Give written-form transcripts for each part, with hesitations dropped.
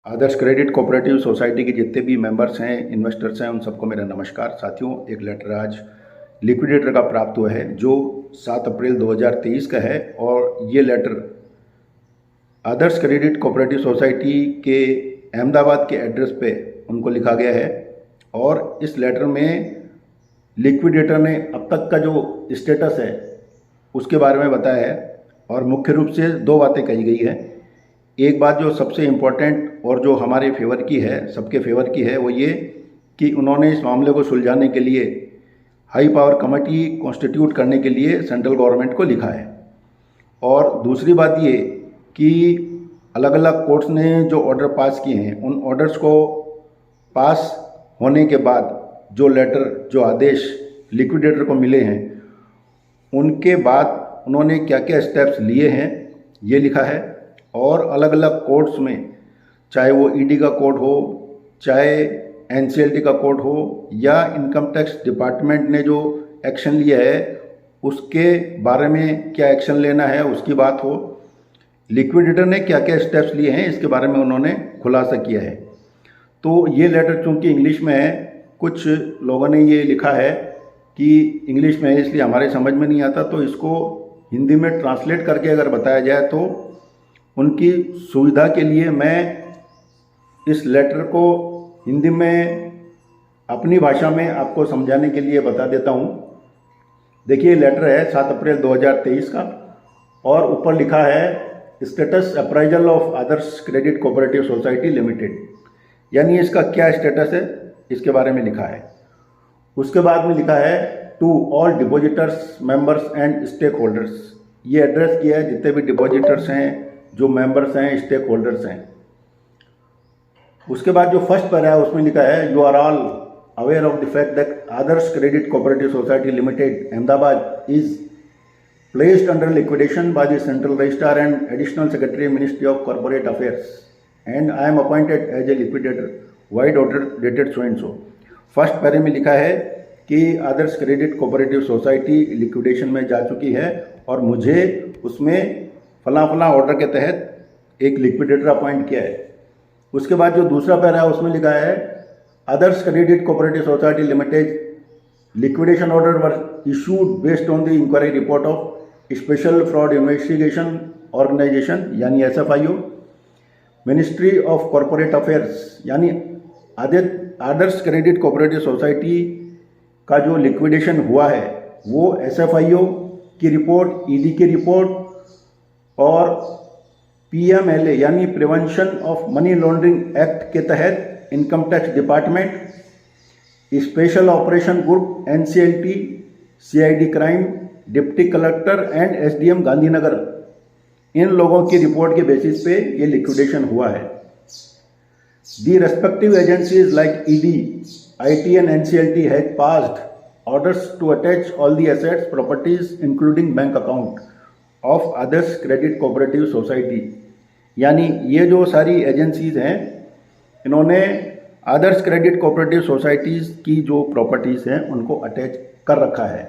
आदर्श credit cooperative society के जितने भी मेंबर्स हैं, इन्वेस्टर्स हैं, उन सबको मेरा नमस्कार। साथियों, एक लेटर आज लिक्विडेटर का प्राप्त हुआ है जो 7 अप्रैल 2023 का है और ये लेटर आदर्श क्रेडिट कोऑपरेटिव सोसाइटी के अहमदाबाद के एड्रेस पे उनको लिखा गया है। और इस लेटर में लिक्विडेटर ने अब तक का जो स्टेटस है उसके बारे में बताया है और मुख्य रूप से 2 बातें कही गई है। एक बात जो सबसे इम्पोर्टेंट और जो हमारे फेवर की है, सबके फेवर की है, वो ये कि उन्होंने इस मामले को सुलझाने के लिए हाई पावर कमेटी कॉन्स्टिट्यूट करने के लिए सेंट्रल गवर्नमेंट को लिखा है। और दूसरी बात ये कि अलग अलग कोर्ट्स ने जो ऑर्डर पास किए हैं, उन ऑर्डर्स को पास होने के बाद जो लेटर, जो आदेश लिक्विडेटर को मिले हैं, उनके बाद उन्होंने क्या क्या स्टेप्स लिए हैं ये लिखा है। और अलग अलग कोर्ट्स में, चाहे वो ईडी का कोर्ट हो, चाहे एनसीएलटी का कोर्ट हो, या इनकम टैक्स डिपार्टमेंट ने जो एक्शन लिया है उसके बारे में क्या एक्शन लेना है उसकी बात हो, लिक्विडेटर ने क्या क्या स्टेप्स लिए हैं इसके बारे में उन्होंने खुलासा किया है। तो ये लेटर चूँकि इंग्लिश में है, कुछ लोगों ने ये लिखा है कि इंग्लिश में है इसलिए हमारे समझ में नहीं आता, तो इसको हिंदी में ट्रांसलेट करके अगर बताया जाए तो उनकी सुविधा के लिए मैं इस लेटर को हिंदी में अपनी भाषा में आपको समझाने के लिए बता देता हूँ। देखिए, लेटर है 7 अप्रैल 2023 का और ऊपर लिखा है status appraisal of Adarsh credit cooperative society limited, यानी इसका क्या स्टेटस है इसके बारे में लिखा है। उसके बाद में लिखा है to all depositors, members and stake holders. ये एड्रेस किया है जितने भी डिपॉजिटर्स हैं, जो मेंबर्स हैं, स्टेक होल्डर्स हैं। उसके बाद जो फर्स्ट पैरा है उसमें लिखा है you are all aware of the fact that Adarsh credit cooperative society limited Ahmedabad is placed under liquidation by the Central Registrar and Additional Secretary Ministry of Corporate Affairs, and I am appointed as a liquidator, white order dated so and so। First पैरे में लिखा है कि आदर्श credit cooperative society liquidation में जा चुकी है और मुझे उसमें फला फला ऑर्डर के तहत एक लिक्विडेटर अपॉइंट किया है। उसके बाद जो दूसरा पैरा है उसमें लिखा है Adarsh credit cooperative society limited liquidation order were issued based on the inquiry report of Special Fraud Investigation Organization यानी SFIO, ministry of corporate affairs, यानी आदर्श क्रेडिट कोऑपरेटिव सोसाइटी का जो लिक्विडेशन हुआ है वो SFIO की रिपोर्ट, ईडी की रिपोर्ट और PMLA यानी prevention of money laundering act के तहत income tax department, special operation group NCLT, CID crime, deputy collector and SDM Gandhinagar, इन लोगों की रिपोर्ट के बेसिस पे ये लिक्विडेशन हुआ है। The respective agencies like ED, IT and NCLT has passed orders to attach all the assets, properties including bank account of Adarsh credit cooperative society. यानी ये जो सारी एजेंसीज हैं, इन्होंने आदर्श क्रेडिट कोऑपरेटिव सोसाइटीज़ की जो प्रॉपर्टीज़ हैं उनको अटैच कर रखा है।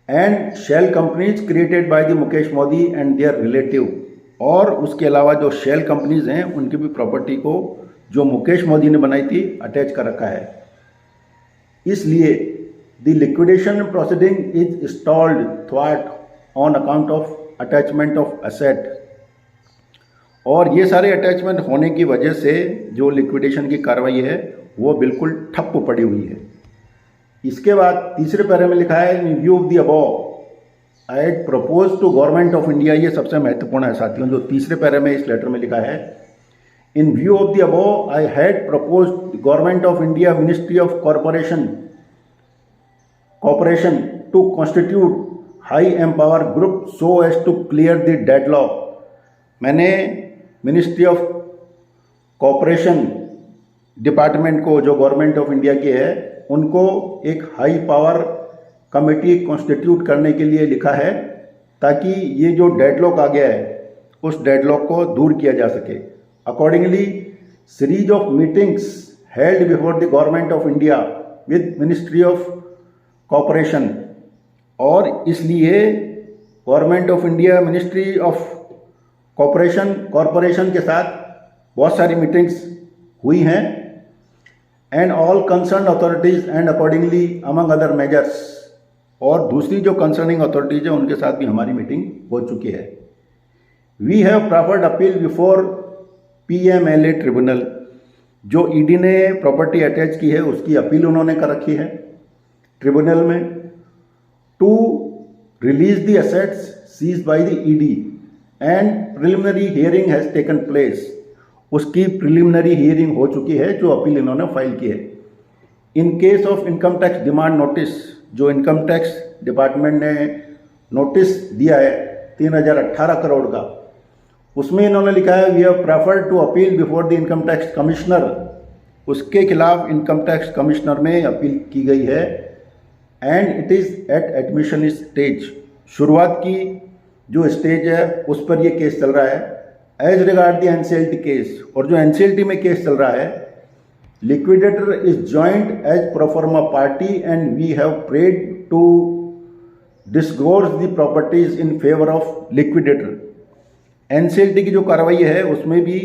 And shell companies created by the Mukesh Modi and their relative, और उसके अलावा जो शेल कंपनीज हैं उनकी भी प्रॉपर्टी को जो मुकेश मोदी ने बनाई थी अटैच कर रखा है। इसलिए the liquidation proceeding is stalled थ्वाट on account of attachment of asset. और ये सारे अटैचमेंट होने की वजह से जो लिक्विडेशन की कार्रवाई है वो बिल्कुल ठप पड़ी हुई है। इसके बाद तीसरे पैरे में लिखा है in view of the above I had propose to government of India. ये सबसे महत्वपूर्ण है साथियों, जो तीसरे पैरे में इस लेटर में लिखा है in view of the above I had propose government of India ministry of corporation to constitute high empower group so as to clear the deadlock. मैंने मिनिस्ट्री ऑफ कॉर्पोरेशन डिपार्टमेंट को, जो गवर्नमेंट ऑफ इंडिया की है, उनको एक high power committee constitute करने के लिए लिखा है ताकि ये जो डेडलॉक आ गया है उस डेडलॉक को दूर किया जा सके। Accordingly series of meetings held before the government of India with ministry of corporation, और इसलिए government of India ministry of corporation के साथ बहुत सारी मीटिंग्स हुई हैं and all concern authorities and accordingly among other measures, और दूसरी जो कंसर्निंग अथॉरिटीज है उनके साथ भी हमारी मीटिंग हो चुकी है। We have preferred appeal before PMLA tribunal, जो ईडी ने प्रॉपर्टी अटैच की है उसकी अपील उन्होंने कर रखी है ट्रिब्यूनल में, to release the assets seized by the ED and preliminary hearing has taken place. उसकी प्रिलिमिनरी हियरिंग हो चुकी है जो अपील इन्होंने फाइल की है। In case of income tax demand notice, जो इनकम टैक्स डिपार्टमेंट ने नोटिस दिया है 3018 करोड़ का, उसमें इन्होंने लिखा है we have preferred to appeal before the income tax commissioner. उसके खिलाफ इनकम टैक्स कमिश्नर में अपील की गई है and it is at admission stage. शुरुआत की जो स्टेज है उस पर ये केस चल रहा है as regard the NCLT case. और जो NCLT में केस चल रहा है, liquidator is joint as pro forma party and we have prayed to disgorge the properties in favour of liquidator. NCLT की जो कार्रवाई है उसमें भी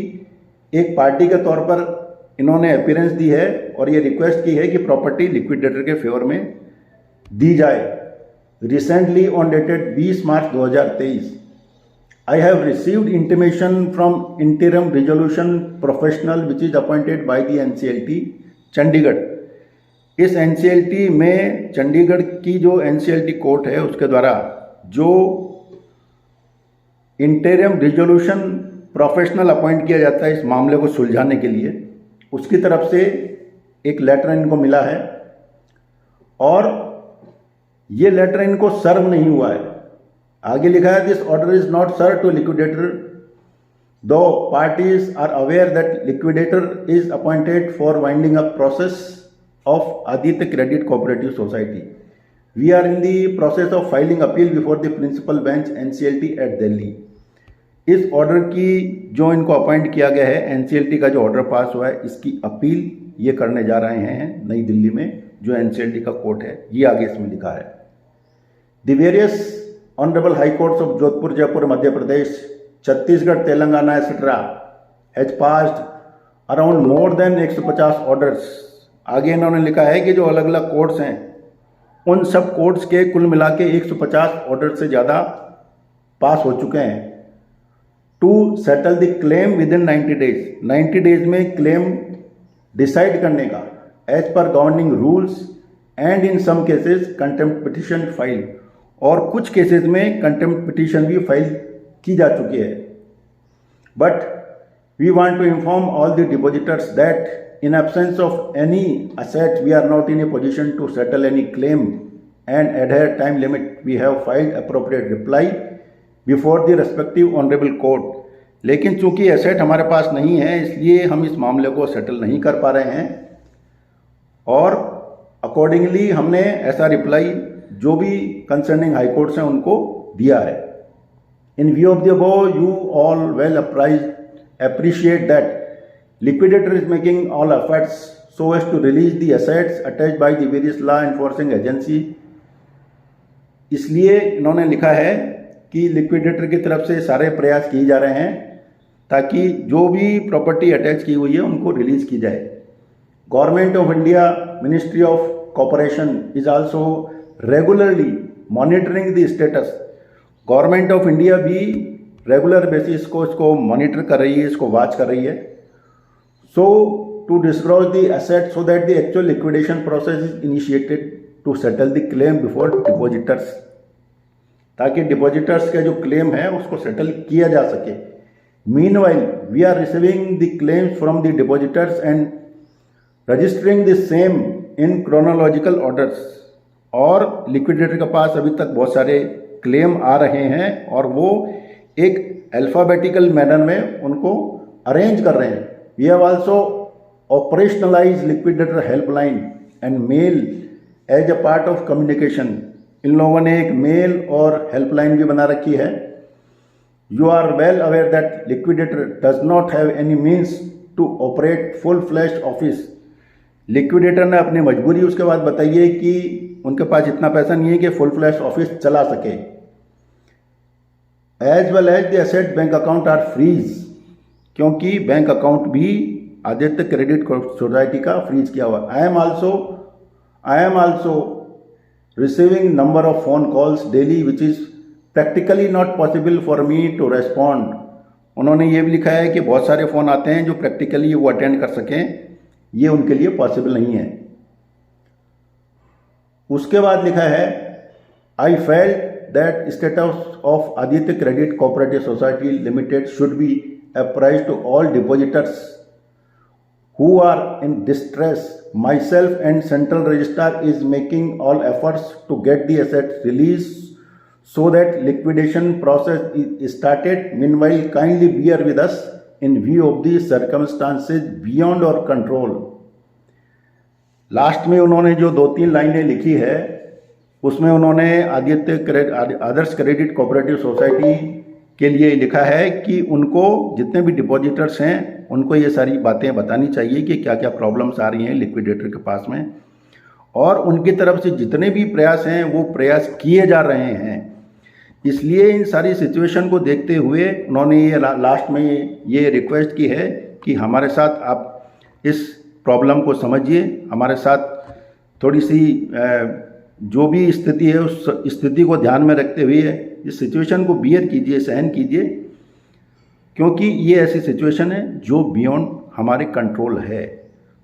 एक पार्टी के तौर पर इन्होंने अपीयरेंस दी है और ये रिक्वेस्ट की है कि प्रॉपर्टी लिक्विडेटर के फेवर में दी जाए। Recently on dated 20 March 2023 I have received intimation from interim resolution professional which is appointed by the NCLT Chandigarh. इस NCLT में चंडीगढ़ की जो NCLT कोर्ट है उसके द्वारा जो इंटरिम रिजोल्यूशन प्रोफेशनल अपॉइंट किया जाता है इस मामले को सुलझाने के लिए, उसकी तरफ से एक लेटर इनको मिला है और ये लेटर इनको सर्व नहीं हुआ है। आगे लिखा है this order is not serve to liquidator though parties are aware that liquidator is appointed for winding up process of Aditya credit cooperative society. We are in the process of filing appeal before the principal bench NCLT at Delhi. इस order की जो इनको appoint किया गया है, NCLT का जो order pass हुआ है, इसकी अपील ये करने जा रहे हैं नई दिल्ली में जो NCLT का कोर्ट है। ये आगे इसमें लिखा है the various honourable high courts of Jodhpur, Jaipur, Madhya Pradesh, Chhattisgarh, Telangana etcetera has passed around more than 150 orders. आगे इन्होंने लिखा है कि जो अलग अलग कोर्ट्स हैं उन सब कोर्ट्स के कुल मिला के 150 ऑर्डर से ज़्यादा पास हो चुके हैं to settle the claim within 90 days. 90 days में क्लेम डिसाइड करने का as per governing rules and in some cases contempt petition file, और कुछ केसेस में कंटेम्प्ट पिटिशन भी फाइल की जा चुकी है। But we want to inform all the depositors that in absence of any asset we are not in a position to settle any claim and adhere time limit. We have filed appropriate reply before the respective honourable court. लेकिन चूंकि asset हमारे पास नहीं है इसलिए हम इस मामले को सेटल नहीं कर पा रहे हैं और अकॉर्डिंगली हमने ऐसा रिप्लाई जो भी कंसर्निंग हाई कोर्ट्स हैं उनको दिया है। In view of the above you all well appreciate that liquidator is making all efforts so as to release the assets attached by the various law enforcing agency। इसलिए इन्होंने लिखा है कि liquidator की तरफ से सारे प्रयास किए जा रहे हैं ताकि जो भी प्रॉपर्टी अटैच की हुई है उनको रिलीज की जाए। Government of India ministry of corporation is also regularly monitoring the status. Government of India भी रेगुलर बेसिस को इसको मॉनिटर कर रही है, इसको वॉच कर रही है। So to disclose the asset so that the actual liquidation process is initiated to settle the claim before depositors, ताकि डिपॉजिटर्स का जो क्लेम है उसको सेटल किया जा सके। Meanwhile we are receiving the claims from the depositors and registering the same in chronological orders. और liquidator के पास अभी तक बहुत सारे क्लेम आ रहे हैं और वो एक अल्फाबेटिकल मैनर में उनको अरेंज कर रहे हैं। We have also operationalise liquidator helpline and mail as a part of communication. इन लोगों ने एक मेल और हेल्पलाइन भी बना रखी है। You are well aware that liquidator does not have any means to operate full flashed office. Liquidator ने अपनी मजबूरी उसके बाद बताई है कि उनके पास इतना पैसा नहीं है कि फुल फ्लैश ऑफिस चला सके। As well as the asset bank account are freeze, क्योंकि बैंक अकाउंट भी आदित्य क्रेडिट सोसाइटी का फ्रीज किया हुआ। I am also receiving number of phone calls daily which is practically not possible for me to respond. उन्होंने ये भी लिखा है कि बहुत सारे फ़ोन आते हैं जो प्रैक्टिकली वो अटेंड कर सकें, ये उनके लिए पॉसिबल नहीं है। उसके बाद लिखा है I felt that status of Aditya credit cooperative society limited should be apprised to all depositors who are in distress. Myself and Central Registrar is making all efforts to get the assets released so that liquidation process is started. Meanwhile, kindly bear with us in view of the circumstances beyond our control. Last में उन्होंने जो 2-3 लाइनें लिखी है उसमें उन्होंने आदर्श credit cooperative society के लिए लिखा है कि उनको जितने भी डिपॉजिटर्स हैं उनको ये सारी बातें बतानी चाहिए कि क्या क्या प्रॉब्लम्स आ रही हैं लिक्विडेटर के पास में, और उनकी तरफ से जितने भी प्रयास हैं वो प्रयास किए जा रहे हैं। इसलिए इन सारी सिचुएशन को देखते हुए उन्होंने ये लास्ट में ये रिक्वेस्ट की है कि हमारे साथ आप इस प्रॉब्लम को समझिए, हमारे साथ थोड़ी सी जो भी स्थिति है उस स्थिति को ध्यान में रखते हुए इस सिचुएशन को बियर कीजिए, सहन कीजिए, क्योंकि ये ऐसी सिचुएशन है जो बियॉन्ड हमारे कंट्रोल है।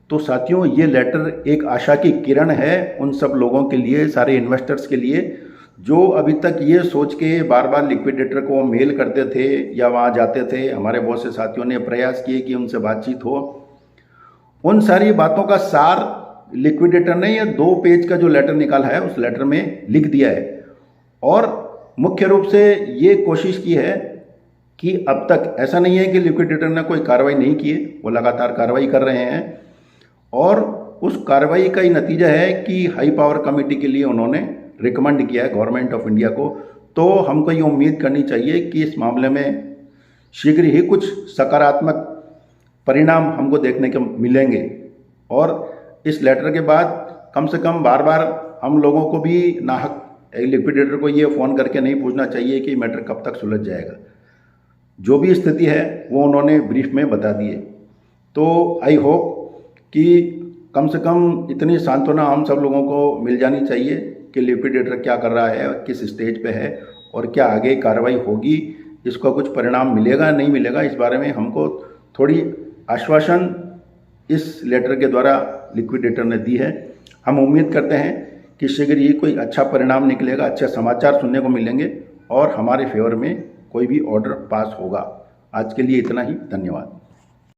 तो साथियों, ये लेटर एक आशा की किरण है उन सब लोगों के लिए, सारे इन्वेस्टर्स के लिए जो अभी तक ये सोच के बार बार लिक्विडेटर को मेल करते थे या वहाँ जाते थे। हमारे बहुत से साथियों ने प्रयास किए कि उनसे बातचीत हो। उन सारी बातों का सार लिक्विडेटर ने ये 2 पेज का जो लेटर निकाला है उस लेटर में लिख दिया है, और मुख्य रूप से ये कोशिश की है कि अब तक ऐसा नहीं है कि लिक्विडेटर ने कोई कार्रवाई नहीं की है, वो लगातार कार्रवाई कर रहे हैं, और उस कार्रवाई का ही नतीजा है कि हाई पावर कमेटी के लिए उन्होंने रिकमेंड किया है गवर्नमेंट ऑफ इंडिया को। तो हमको ये उम्मीद करनी चाहिए कि इस मामले में शीघ्र ही कुछ सकारात्मक परिणाम हमको देखने को मिलेंगे, और इस लेटर के बाद कम से कम बार बार हम लोगों को भी नाहक लिक्विडेटर को ये फ़ोन करके नहीं पूछना चाहिए कि मैटर कब तक सुलझ जाएगा। जो भी स्थिति है वो उन्होंने ब्रीफ में बता दी है। तो आई होप कि कम से कम इतनी सांत्वना हम सब लोगों को मिल जानी चाहिए कि लिक्विडेटर क्या कर रहा है, किस स्टेज पे है, और क्या आगे कार्रवाई होगी, इसका कुछ परिणाम मिलेगा नहीं मिलेगा, इस बारे में हमको थोड़ी आश्वासन इस लेटर के द्वारा लिक्विडेटर ने दी है। हम उम्मीद करते हैं कि शीघ्र ही कोई अच्छा परिणाम निकलेगा, अच्छे समाचार सुनने को मिलेंगे और हमारे फेवर में कोई भी ऑर्डर पास होगा। आज के लिए इतना ही, धन्यवाद।